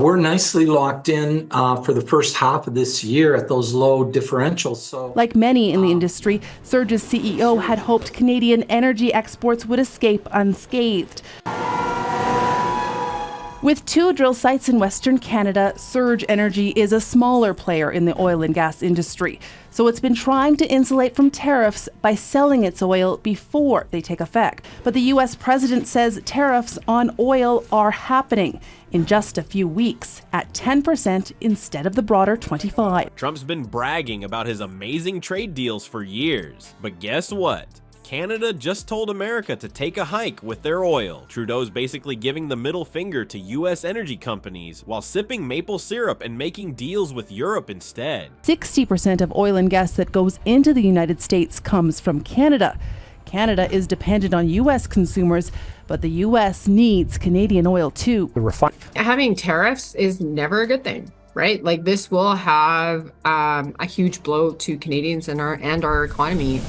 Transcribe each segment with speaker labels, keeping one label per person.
Speaker 1: we're nicely locked in for the first half of this year at those low differentials. So,
Speaker 2: like many in the industry, Surge's CEO had hoped Canadian energy exports would escape unscathed. With 2 drill sites in Western Canada, Surge Energy is a smaller player in the oil and gas industry. So it's been trying to insulate from tariffs by selling its oil before they take effect. But the U.S. president says tariffs on oil are happening in just a few weeks at 10% instead of the broader 25%.
Speaker 3: Trump's been bragging about his amazing trade deals for years. But guess what? Canada just told America to take a hike with their oil. Trudeau's basically giving the middle finger to U.S. energy companies while sipping maple syrup and making deals with Europe instead.
Speaker 2: 60% of oil and gas that goes into the United States comes from Canada. Canada is dependent on U.S. consumers, but the U.S. needs Canadian oil too.
Speaker 4: Having tariffs is never a good thing, right? Like, this will have a huge blow to Canadians and our economy.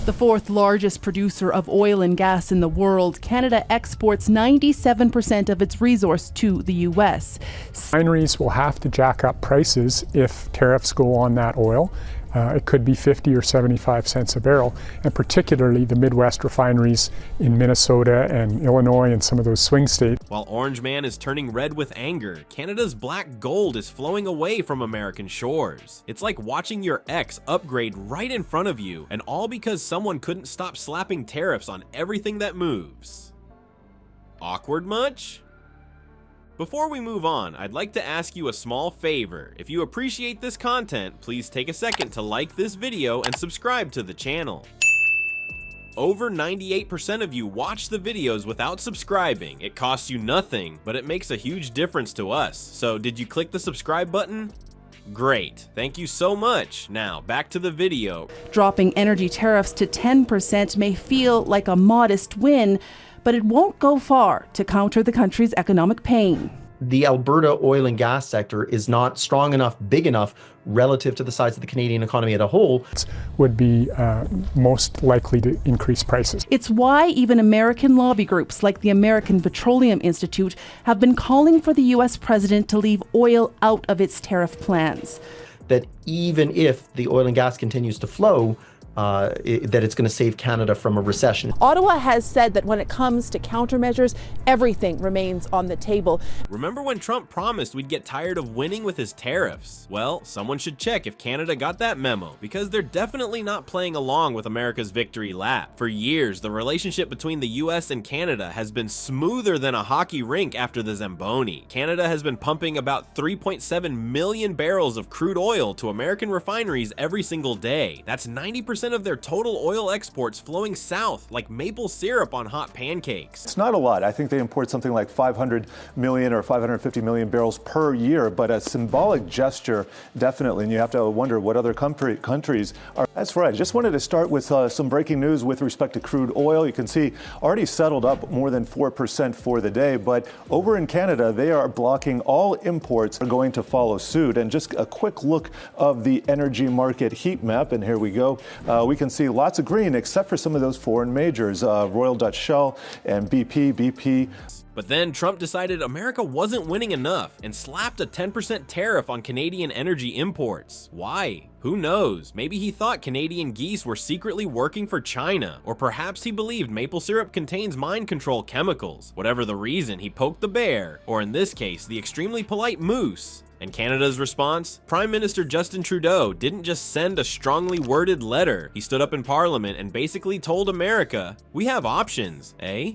Speaker 2: The 4th largest producer of oil and gas in the world, Canada exports 97% of its resource to the U.S.
Speaker 5: Refineries will have to jack up prices if tariffs go on that oil. It could be 50 or 75 cents a barrel, and particularly the Midwest refineries in Minnesota and Illinois and some of those swing states.
Speaker 3: While Orange Man is turning red with anger, Canada's black gold is flowing away from American shores. It's like watching your ex upgrade right in front of you, and all because someone couldn't stop slapping tariffs on everything that moves. Awkward much? Before we move on, I'd like to ask you a small favor. If you appreciate this content, please take a second to like this video and subscribe to the channel. Over 98% of you watch the videos without subscribing. It costs you nothing, but it makes a huge difference to us. So did you click the subscribe button? Great, thank you so much. Now back to the video.
Speaker 2: Dropping energy tariffs to 10% may feel like a modest win, but it won't go far to counter the country's economic pain.
Speaker 6: The Alberta oil and gas sector is not strong enough, big enough, relative to the size of the Canadian economy as a whole.
Speaker 5: Would be most likely to increase prices.
Speaker 2: It's why even American lobby groups like the American Petroleum Institute have been calling for the U.S. president to leave oil out of its tariff plans.
Speaker 6: That even if the oil and gas continues to flow, that it's going to save Canada from a recession.
Speaker 7: Ottawa has said that when it comes to countermeasures, everything remains on the table.
Speaker 3: Remember when Trump promised we'd get tired of winning with his tariffs? Well, someone should check if Canada got that memo, because they're definitely not playing along with America's victory lap. For years, the relationship between the US and Canada has been smoother than a hockey rink after the Zamboni. Canada has been pumping about 3.7 million barrels of crude oil to American refineries every single day. That's 90% of their total oil exports flowing south like maple syrup on hot pancakes.
Speaker 8: It's not a lot. I think they import something like 500 million or 550 million barrels per year, but a symbolic gesture, definitely. And you have to wonder what other countries are. That's right. I just wanted to start with some breaking news with respect to crude oil. You can see already settled up more than 4% for the day, but over in Canada, they are blocking all imports are going to follow suit. And just a quick look of the energy market heat map, and here we go. We can see lots of green except for some of those foreign majors, Royal Dutch Shell and BP.
Speaker 3: But then Trump decided America wasn't winning enough and slapped a 10% tariff on Canadian energy imports. Why? Who knows? Maybe he thought Canadian geese were secretly working for China, or perhaps he believed maple syrup contains mind control chemicals. Whatever the reason, he poked the bear, or in this case, the extremely polite moose. And Canada's response? Prime Minister Justin Trudeau didn't just send a strongly worded letter. He stood up in Parliament and basically told America, we have options, eh?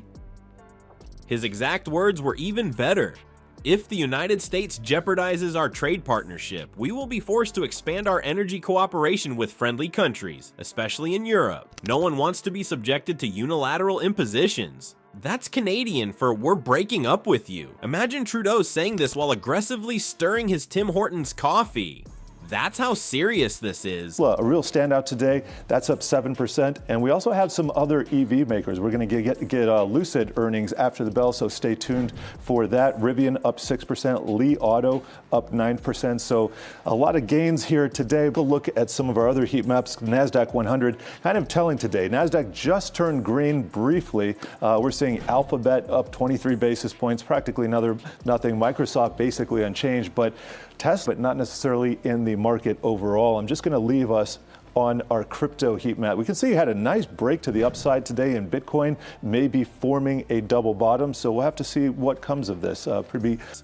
Speaker 3: His exact words were even better. If the United States jeopardizes our trade partnership, we will be forced to expand our energy cooperation with friendly countries, especially in Europe. No one wants to be subjected to unilateral impositions. That's Canadian for we're breaking up with you. Imagine Trudeau saying this while aggressively stirring his Tim Hortons coffee. That's how serious this is.
Speaker 8: A real standout today, that's up 7%. And we also have some other EV makers. We're going to get Lucid earnings after the bell, so stay tuned for that. Rivian up 6%, Li Auto up 9%. So a lot of gains here today. We'll look at some of our other heat maps. NASDAQ 100, kind of telling today. NASDAQ just turned green briefly. We're seeing Alphabet up 23 basis points, practically nothing. Microsoft basically unchanged, but Tesla not necessarily in the market overall. I'm just going to leave us on our crypto heat map. We can see it had a nice break to the upside today, and Bitcoin may be forming a double bottom, so we'll have to see what comes of this.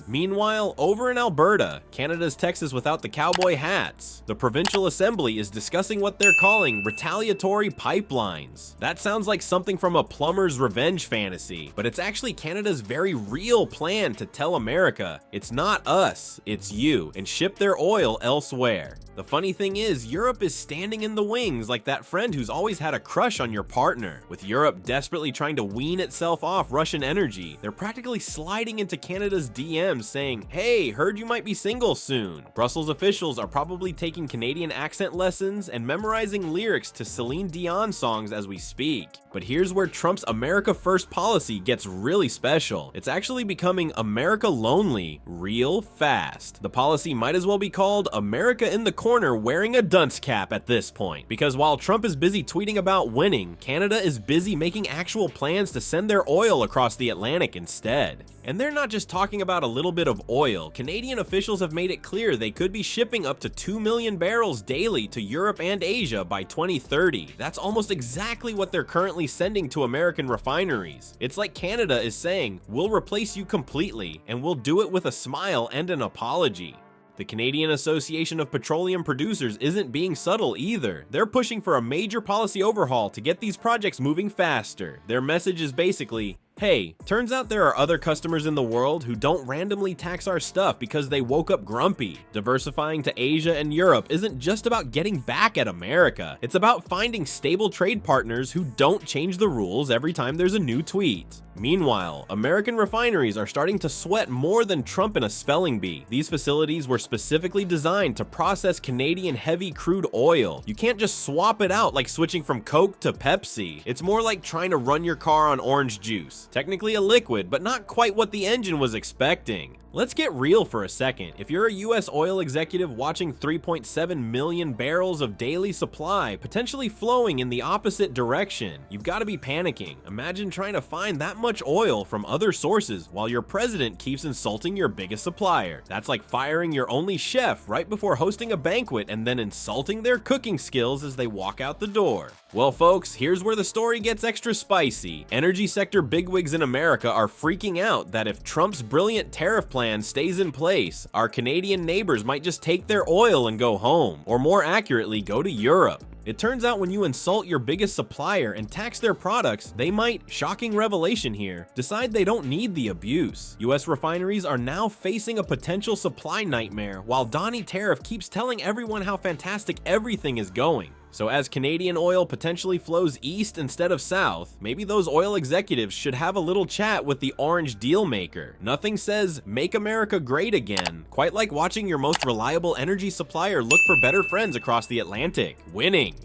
Speaker 3: Meanwhile, over in Alberta, Canada's Texas without the cowboy hats, the provincial assembly is discussing what they're calling retaliatory pipelines. That sounds like something from a plumber's revenge fantasy, but it's actually Canada's very real plan to tell America, it's not us, it's you, and ship their oil elsewhere. The funny thing is, Europe is standing in the wings like that friend who's always had a crush on your partner. With Europe desperately trying to wean itself off Russian energy, they're practically sliding into Canada's DMs saying, hey, heard you might be single soon. Brussels officials are probably taking Canadian accent lessons and memorizing lyrics to Celine Dion songs as we speak. But here's where Trump's America First policy gets really special. It's actually becoming America Lonely real fast. The policy might as well be called America in the corner wearing a dunce cap at this point. Because while Trump is busy tweeting about winning, Canada is busy making actual plans to send their oil across the Atlantic instead. And they're not just talking about a little bit of oil. Canadian officials have made it clear they could be shipping up to 2 million barrels daily to Europe and Asia by 2030. That's almost exactly what they're currently sending to American refineries. It's like Canada is saying, we'll replace you completely, and we'll do it with a smile and an apology. The Canadian Association of Petroleum Producers isn't being subtle either. They're pushing for a major policy overhaul to get these projects moving faster. Their message is basically, hey, turns out there are other customers in the world who don't randomly tax our stuff because they woke up grumpy. Diversifying to Asia and Europe isn't just about getting back at America. It's about finding stable trade partners who don't change the rules every time there's a new tweet. Meanwhile, American refineries are starting to sweat more than Trump in a spelling bee. These facilities were specifically designed to process Canadian heavy crude oil. You can't just swap it out like switching from Coke to Pepsi. It's more like trying to run your car on orange juice. Technically a liquid, but not quite what the engine was expecting. Let's get real for a second. If you're a US oil executive watching 3.7 million barrels of daily supply potentially flowing in the opposite direction, you've got to be panicking. Imagine trying to find that much oil from other sources while your president keeps insulting your biggest supplier. That's like firing your only chef right before hosting a banquet and then insulting their cooking skills as they walk out the door. Well, folks, here's where the story gets extra spicy. Energy sector bigwigs in America are freaking out that if Trump's brilliant tariff plan stays in place, our Canadian neighbors might just take their oil and go home, or more accurately, go to Europe. It turns out when you insult your biggest supplier and tax their products, they might, shocking revelation here, decide they don't need the abuse. US refineries are now facing a potential supply nightmare, while Donnie Tariff keeps telling everyone how fantastic everything is going. So as Canadian oil potentially flows east instead of south, maybe those oil executives should have a little chat with the orange deal maker. Nothing says, make America great again, quite like watching your most reliable energy supplier look for better friends across the Atlantic. Winning.